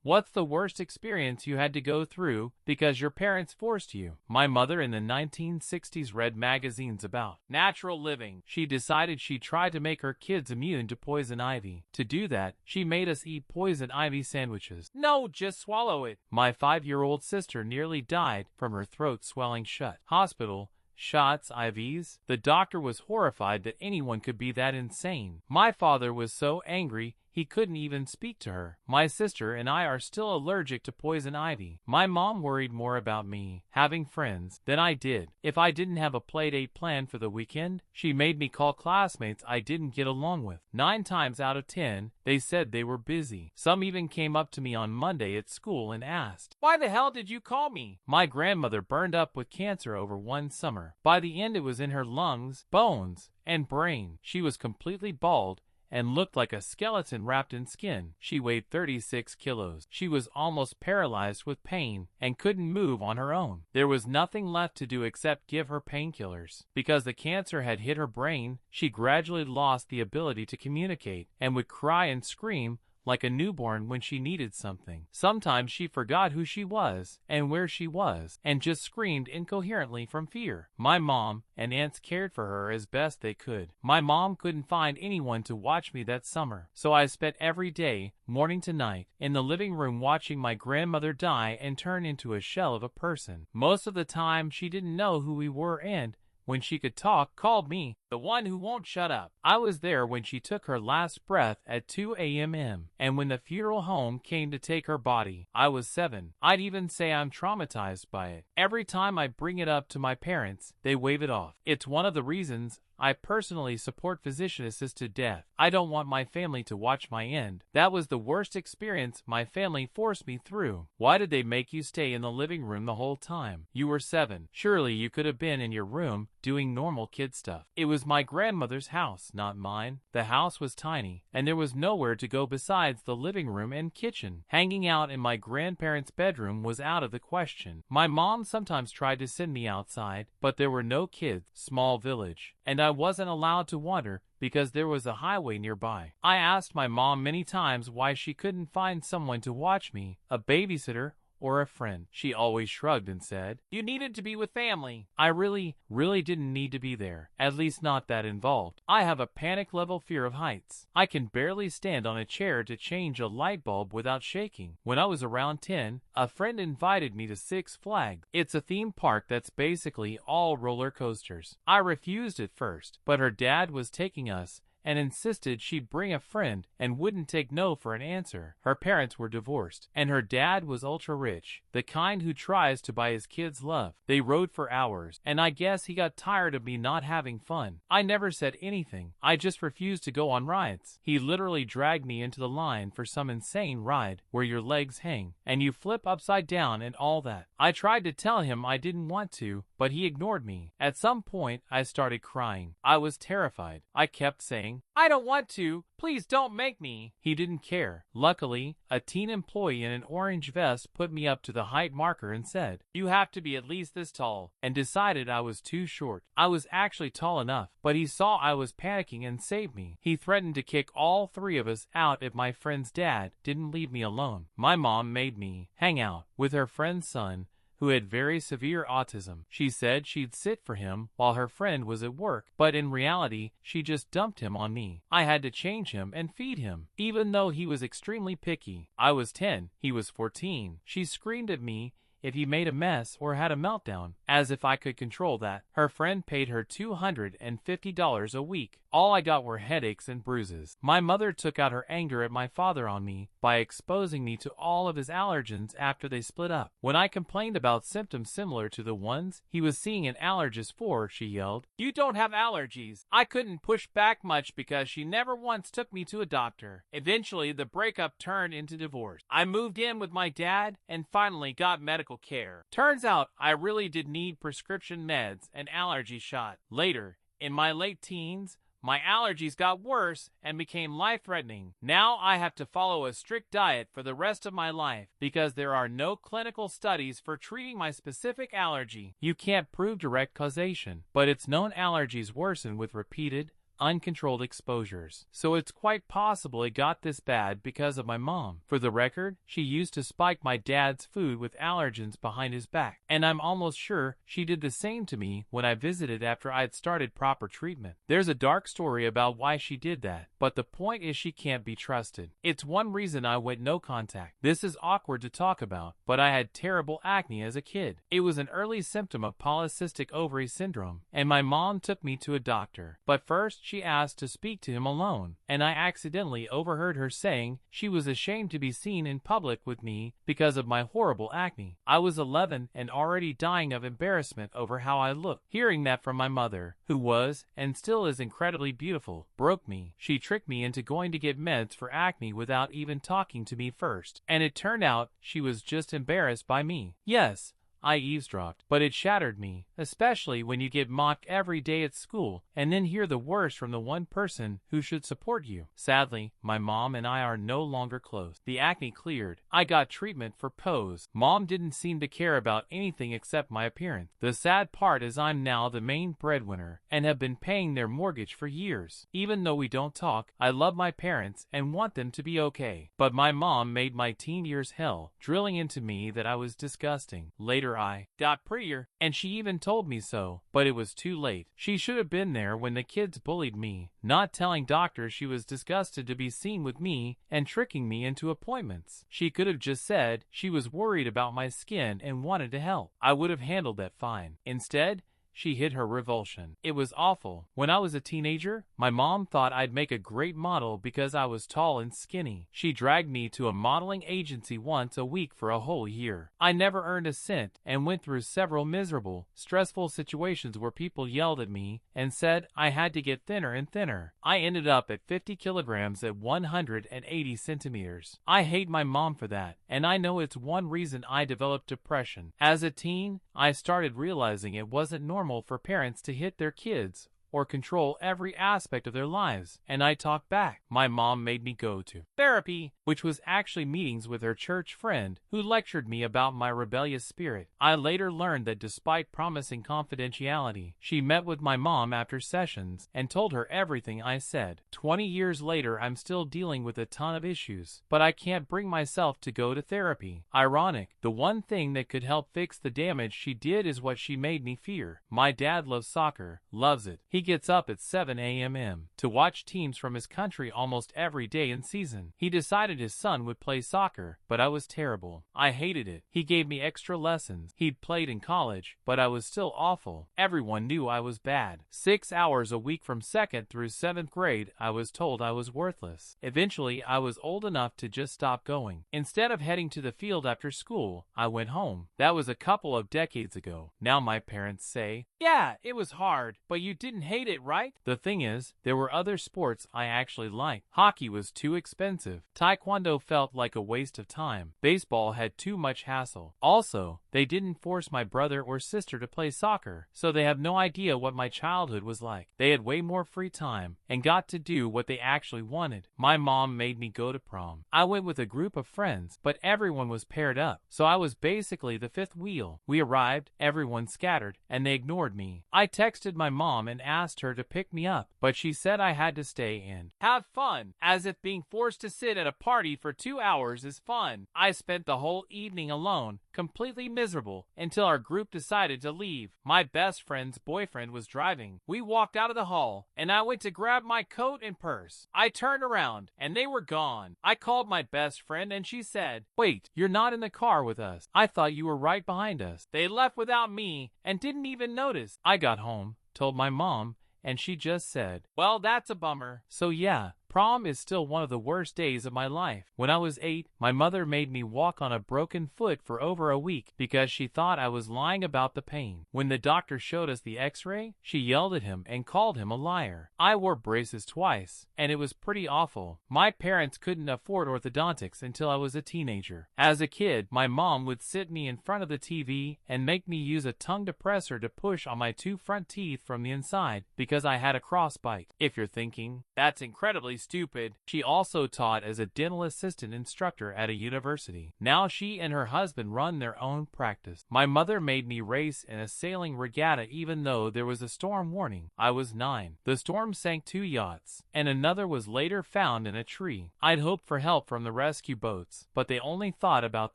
What's the worst experience you had to go through because your parents forced you? My mother in the 1960s read magazines about natural living. She decided she tried to make her kids immune to poison ivy. To do that, she made us eat poison ivy sandwiches. No, just swallow it. My 5-year-old sister nearly died from her throat swelling shut. Hospital. Shots, IVs. The doctor was horrified that anyone could be that insane. My father was so angry he couldn't even speak to her. My sister and I are still allergic to poison ivy. My mom worried more about me having friends than I did. If I didn't have a playdate planned for the weekend, she made me call classmates I didn't get along with. 9 times out of 10, they said they were busy. Some even came up to me on Monday at school and asked, "Why the hell did you call me?" My grandmother burned up with cancer over one summer. By the end, it was in her lungs, bones, and brain. She was completely bald and looked like a skeleton wrapped in skin. She weighed 36 kilos. She was almost paralyzed with pain and couldn't move on her own. There was nothing left to do except give her painkillers. Because the cancer had hit her brain, she gradually lost the ability to communicate and would cry and scream like a newborn when she needed something. Sometimes she forgot who she was and where she was and just screamed incoherently from fear. My mom and aunts cared for her as best they could. My mom couldn't find anyone to watch me that summer, so I spent every day, morning to night, in the living room watching my grandmother die and turn into a shell of a person. Most of the time she didn't know who we were and, when she could talk, called me the one who won't shut up. I was there when she took her last breath at 2 a.m. and when the funeral home came to take her body. I was 7. I'd even say I'm traumatized by it. Every time I bring it up to my parents, they wave it off. It's one of the reasons I personally support physician-assisted death. I don't want my family to watch my end. That was the worst experience my family forced me through. Why did they make you stay in the living room the whole time? You were 7. Surely you could have been in your room doing normal kid stuff. It was my grandmother's house, not mine. The house was tiny, and there was nowhere to go besides the living room and kitchen. Hanging out in my grandparents' bedroom was out of the question. My mom sometimes tried to send me outside, but there were no kids, small village, and I wasn't allowed to wander because there was a highway nearby. I asked my mom many times why she couldn't find someone to watch me, a babysitter or a friend. She always shrugged and said, "You needed to be with family." I really didn't need to be there, at least not that involved. I have a panic-level fear of heights. I can barely stand on a chair to change a light bulb without shaking. When I was around 10, a friend invited me to Six Flags. It's a theme park that's basically all roller coasters. I refused at first, but her dad was taking us and insisted she'd bring a friend and wouldn't take no for an answer. Her parents were divorced, and her dad was ultra-rich, the kind who tries to buy his kids love. They rode for hours, and I guess he got tired of me not having fun. I never said anything. I just refused to go on rides. He literally dragged me into the line for some insane ride where your legs hang, and you flip upside down and all that. I tried to tell him I didn't want to, but he ignored me. At some point, I started crying. I was terrified. I kept saying, "I don't want to. Please don't make me." He didn't care. Luckily, a teen employee in an orange vest put me up to the height marker and said, "You have to be at least this tall," and decided I was too short. I was actually tall enough, but he saw I was panicking and saved me. He threatened to kick all 3 of us out if my friend's dad didn't leave me alone. My mom made me hang out with her friend's son, who had very severe autism. She said she'd sit for him while her friend was at work, but in reality, she just dumped him on me. I had to change him and feed him, even though he was extremely picky. I was 10, he was 14. She screamed at me if he made a mess or had a meltdown, as if I could control that. Her friend paid her $250 a week. All I got were headaches and bruises. My mother took out her anger at my father on me by exposing me to all of his allergens after they split up. When I complained about symptoms similar to the ones he was seeing an allergist for, she yelled, "You don't have allergies." I couldn't push back much because she never once took me to a doctor. Eventually, the breakup turned into divorce. I moved in with my dad and finally got medical care. Turns out I really did need prescription meds and allergy shot. Later, in my late teens, my allergies got worse and became life-threatening. Now I have to follow a strict diet for the rest of my life because there are no clinical studies for treating my specific allergy. You can't prove direct causation, but it's known allergies worsen with repeated, uncontrolled exposures. So it's quite possible it got this bad because of my mom. For the record, she used to spike my dad's food with allergens behind his back, and I'm almost sure she did the same to me when I visited after I'd started proper treatment. There's a dark story about why she did that, but the point is she can't be trusted. It's one reason I went no contact. This is awkward to talk about, but I had terrible acne as a kid. It was an early symptom of polycystic ovary syndrome, and my mom took me to a doctor. But first she asked to speak to him alone, and I accidentally overheard her saying she was ashamed to be seen in public with me because of my horrible acne. I was 11 and already dying of embarrassment over how I looked. Hearing that from my mother, who was and still is incredibly beautiful, broke me. She tricked me into going to get meds for acne without even talking to me first, and it turned out she was just embarrassed by me. Yes, I eavesdropped, but it shattered me, especially when you get mocked every day at school and then hear the worst from the one person who should support you. Sadly, my mom and I are no longer close. The acne cleared. I got treatment for pose. Mom didn't seem to care about anything except my appearance. The sad part is I'm now the main breadwinner and have been paying their mortgage for years. Even though we don't talk, I love my parents and want them to be okay. But my mom made my teen years hell, drilling into me that I was disgusting. Later I got prettier, and she even told me so, but it was too late. She should have been there when the kids bullied me, not telling doctors she was disgusted to be seen with me and tricking me into appointments. She could have just said she was worried about my skin and wanted to help. I would have handled that fine. Instead, she hid her revulsion. It was awful. When I was a teenager, my mom thought I'd make a great model because I was tall and skinny. She dragged me to a modeling agency once a week for a whole year. I never earned a cent and went through several miserable, stressful situations where people yelled at me and said I had to get thinner and thinner. I ended up at 50 kilograms at 180 centimeters. I hate my mom for that, and I know it's one reason I developed depression. As a teen, I started realizing it wasn't normal for parents to hit their kids or control every aspect of their lives, and I talked back. My mom made me go to therapy, which was actually meetings with her church friend who lectured me about my rebellious spirit. I later learned that despite promising confidentiality, she met with my mom after sessions and told her everything I said. 20 years later, I'm still dealing with a ton of issues, but I can't bring myself to go to therapy. Ironic, the one thing that could help fix the damage she did is what she made me fear. My dad loves soccer, loves it. He gets up at 7 a.m. to watch teams from his country almost every day in season. He decided his son would play soccer, but I was terrible. I hated it. He gave me extra lessons. He'd played in college, but I was still awful. Everyone knew I was bad. 6 hours a week from 2nd through 7th grade, I was told I was worthless. Eventually, I was old enough to just stop going. Instead of heading to the field after school, I went home. That was a couple of decades ago. Now my parents say, "Yeah, it was hard, but you didn't hate it, right?" The thing is, there were other sports I actually liked. Hockey was too expensive. Taekwondo felt like a waste of time. Baseball had too much hassle. Also, they didn't force my brother or sister to play soccer, so they have no idea what my childhood was like. They had way more free time and got to do what they actually wanted. My mom made me go to prom. I went with a group of friends, but everyone was paired up, so I was basically the fifth wheel. We arrived, everyone scattered, and they ignored me. I texted my mom and asked her to pick me up, but she said I had to stay and have fun, as if being forced to sit at a party for 2 hours is fun. I spent the whole evening alone, completely miserable, until our group decided to leave. My best friend's boyfriend was driving. We walked out of the hall, and I went to grab my coat and purse. I turned around, and they were gone. I called my best friend, and she said, "Wait, you're not in the car with us. I thought you were right behind us." They left without me and didn't even notice. I got home, told my mom, and she just said, "Well, that's a bummer." So yeah, prom is still one of the worst days of my life. When I was 8, my mother made me walk on a broken foot for over a week because she thought I was lying about the pain. When the doctor showed us the x-ray, she yelled at him and called him a liar. I wore braces twice, and it was pretty awful. My parents couldn't afford orthodontics until I was a teenager. As a kid, my mom would sit me in front of the TV and make me use a tongue depressor to push on my 2 front teeth from the inside because I had a crossbite. If you're thinking, that's incredibly stupid. She also taught as a dental assistant instructor at a university. Now she and her husband run their own practice. My mother made me race in a sailing regatta even though there was a storm warning. I was 9. The storm sank 2 yachts, and another was later found in a tree. I'd hoped for help from the rescue boats, but they only thought about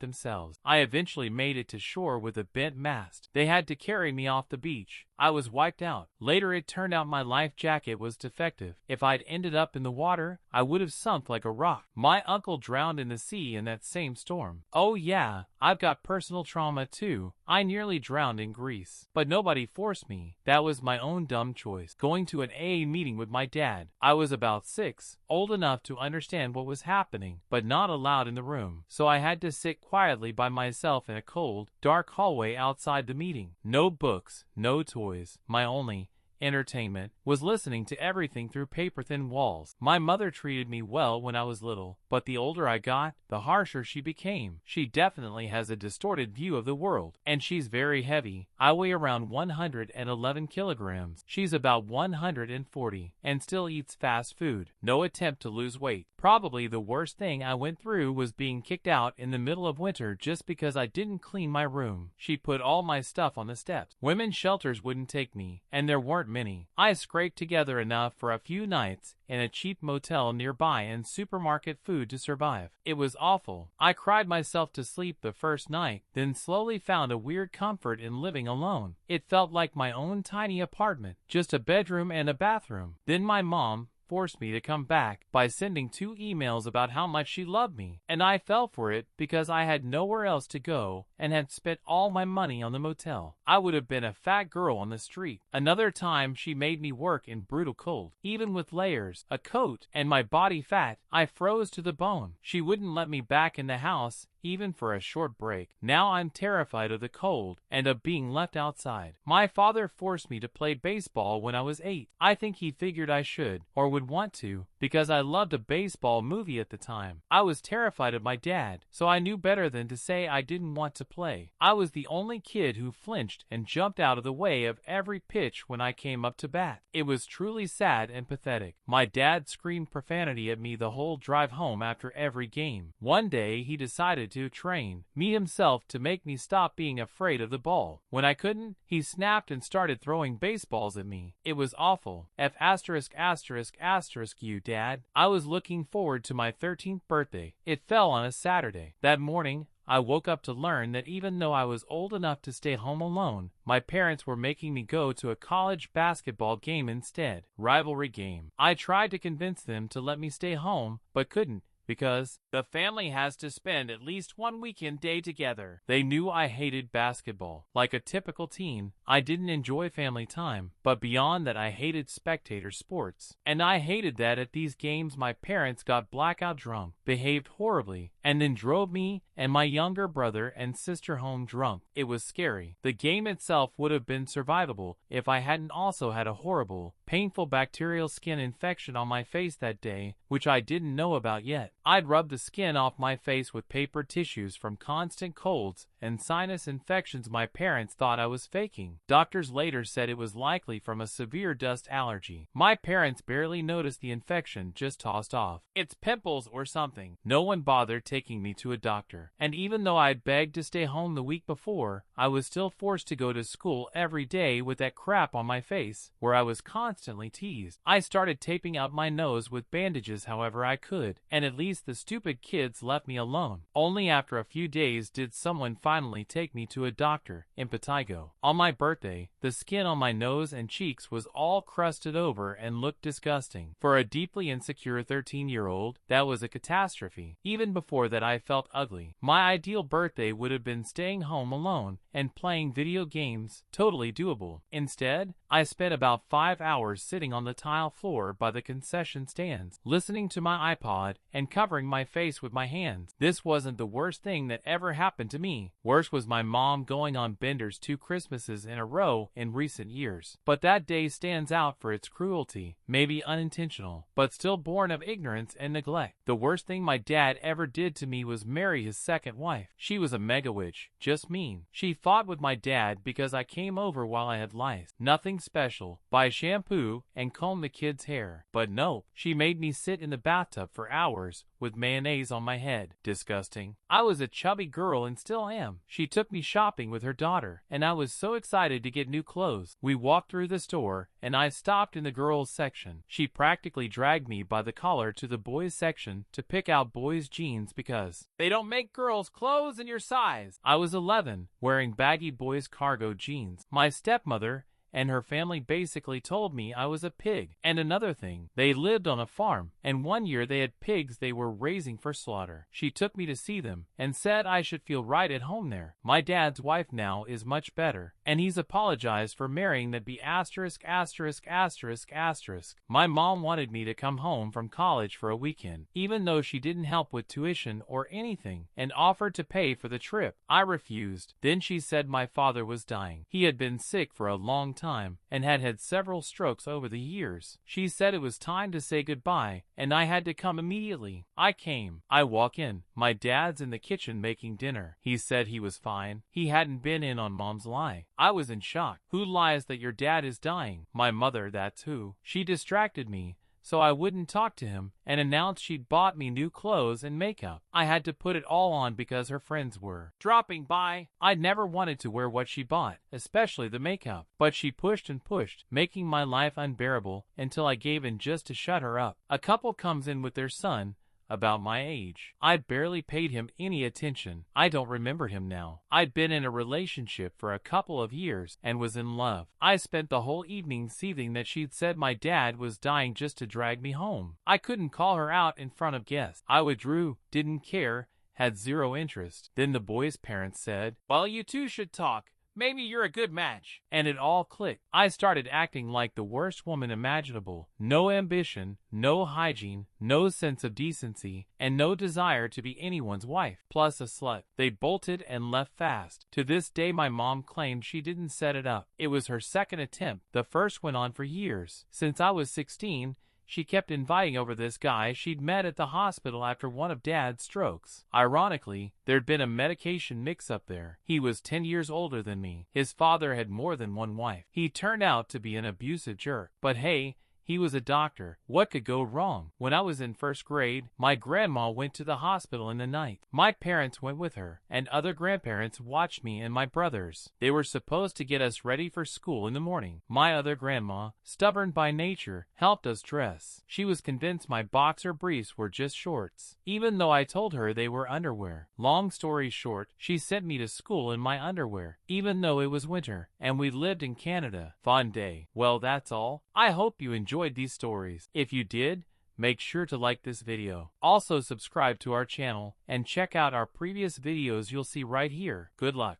themselves. I eventually made it to shore with a bent mast. They had to carry me off the beach. I was wiped out. Later it turned out my life jacket was defective. If I'd ended up in the water, I would have sunk like a rock. My uncle drowned in the sea in that same storm. Oh yeah, I've got personal trauma too. I nearly drowned in Greece. But nobody forced me. That was my own dumb choice. Going to an AA meeting with my dad. I was about 6, old enough to understand what was happening, but not allowed in the room. So I had to sit quietly by myself in a cold, dark hallway outside the meeting. No books, no toys. My only entertainment was listening to everything through paper-thin walls. My mother treated me well when I was little, but the older I got, the harsher she became. She definitely has a distorted view of the world, and she's very heavy. I weigh around 111 kilograms. She's about 140, and still eats fast food. No attempt to lose weight. Probably the worst thing I went through was being kicked out in the middle of winter just because I didn't clean my room. She put all my stuff on the steps. Women's shelters wouldn't take me, and there weren't many. I scraped together enough for a few nights in a cheap motel nearby and supermarket food to survive. It was awful. I cried myself to sleep the first night, then slowly found a weird comfort in living alone. It felt like my own tiny apartment, just a bedroom and a bathroom. Then my mom forced me to come back by sending 2 emails about how much she loved me, and I fell for it because I had nowhere else to go and had spent all my money on the motel. I would have been a fat girl on the street. Another time she made me work in brutal cold. Even with layers, a coat, and my body fat, I froze to the bone. She wouldn't let me back in the house even for a short break. Now I'm terrified of the cold and of being left outside. My father forced me to play baseball when I was 8. I think he figured I should, or would want to, because I loved a baseball movie at the time. I was terrified of my dad, so I knew better than to say I didn't want to play. I was the only kid who flinched and jumped out of the way of every pitch when I came up to bat. It was truly sad and pathetic. My dad screamed profanity at me the whole drive home after every game. One day he decided to train me himself to make me stop being afraid of the ball. When I couldn't, he snapped and started throwing baseballs at me. It was awful. You, Dad. I was looking forward to my 13th birthday. It fell on a Saturday. That morning, I woke up to learn that even though I was old enough to stay home alone, my parents were making me go to a college basketball game instead. Rivalry game. I tried to convince them to let me stay home, but couldn't, because the family has to spend at least one weekend day together. They knew I hated basketball. Like a typical teen, I didn't enjoy family time, but beyond that I hated spectator sports. And I hated that at these games my parents got blackout drunk, behaved horribly, and then drove me and my younger brother and sister home drunk. It was scary. The game itself would have been survivable if I hadn't also had a horrible, painful bacterial skin infection on my face that day, which I didn't know about yet. I'd rubbed the skin off my face with paper tissues from constant colds and sinus infections my parents thought I was faking. Doctors later said it was likely from a severe dust allergy. My parents barely noticed the infection, just tossed off. It's pimples or something. No one bothered taking me to a doctor. And even though I'd begged to stay home the week before, I was still forced to go to school every day with that crap on my face, where I was constantly teased. I started taping out my nose with bandages however I could, and at least the stupid kids left me alone. Only after a few days did someone finally take me to a doctor in Patago. On my birthday, the skin on my nose and cheeks was all crusted over and looked disgusting. For a deeply insecure 13-year-old, that was a catastrophe. Even before that I felt ugly. My ideal birthday would have been staying home alone and playing video games, totally doable. Instead, I spent about 5 hours sitting on the tile floor by the concession stands, listening to my iPod and covering my face with my hands. This wasn't the worst thing that ever happened to me. Worse was my mom going on benders 2 Christmases in a row in recent years. But that day stands out for its cruelty, maybe unintentional, but still born of ignorance and neglect. The worst thing my dad ever did to me was marry his second wife. She was a mega witch, just mean. She fought with my dad because I came over while I had lice. Nothing special, buy shampoo, and comb the kids' hair. But nope, she made me sit in the bathtub for hours with mayonnaise on my head. Disgusting. I was a chubby girl and still am. She took me shopping with her daughter, and I was so excited to get new clothes. We walked through the store, and I stopped in the girls' section. She practically dragged me by the collar to the boys' section to pick out boys' jeans because they don't make girls' clothes in your size. I was 11, wearing baggy boys' cargo jeans. My stepmother and her family basically told me I was a pig. And another thing, they lived on a farm, and one year they had pigs they were raising for slaughter. She took me to see them and said I should feel right at home there. My dad's wife now is much better, and he's apologized for marrying that be asterisk asterisk asterisk asterisk. My mom wanted me to come home from college for a weekend, even though she didn't help with tuition or anything, and offered to pay for the trip. I refused. Then she said my father was dying. He had been sick for a long time and had had several strokes over the years. She said it was time to say goodbye, and I had to come immediately. I came. I walk in. My dad's in the kitchen making dinner. He said he was fine. He hadn't been in on mom's lie. I was in shock. Who lies that your dad is dying? My mother, that's who. She distracted me so I wouldn't talk to him, and announced she'd bought me new clothes and makeup. I had to put it all on because her friends were dropping by. I'd never wanted to wear what she bought, especially the makeup, but she pushed and pushed, making my life unbearable until I gave in just to shut her up. A couple comes in with their son, about my age. I'd barely paid him any attention. I don't remember him now. I'd been in a relationship for a couple of years and was in love. I spent the whole evening seething that she'd said my dad was dying just to drag me home. I couldn't call her out in front of guests. I withdrew, didn't care, had zero interest. Then the boy's parents said, "Well, you two should talk. Maybe you're a good match." And it all clicked. I started acting like the worst woman imaginable. No ambition, no hygiene, no sense of decency, and no desire to be anyone's wife. Plus a slut. They bolted and left fast. To this day my mom claimed she didn't set it up. It was her second attempt. The first went on for years. Since I was 16, she kept inviting over this guy she'd met at the hospital after one of Dad's strokes. Ironically, there'd been a medication mix-up there. He was 10 years older than me. His father had more than one wife. He turned out to be an abusive jerk. But hey, he was a doctor. What could go wrong? When I was in first grade, my grandma went to the hospital in the night. My parents went with her, and other grandparents watched me and my brothers. They were supposed to get us ready for school in the morning. My other grandma, stubborn by nature, helped us dress. She was convinced my boxer briefs were just shorts, even though I told her they were underwear. Long story short, she sent me to school in my underwear, even though it was winter, and we lived in Canada. Fun day. Well, that's all. I hope you enjoyed these stories. If you did, make sure to like this video. Also subscribe to our channel and check out our previous videos you'll see right here. Good luck.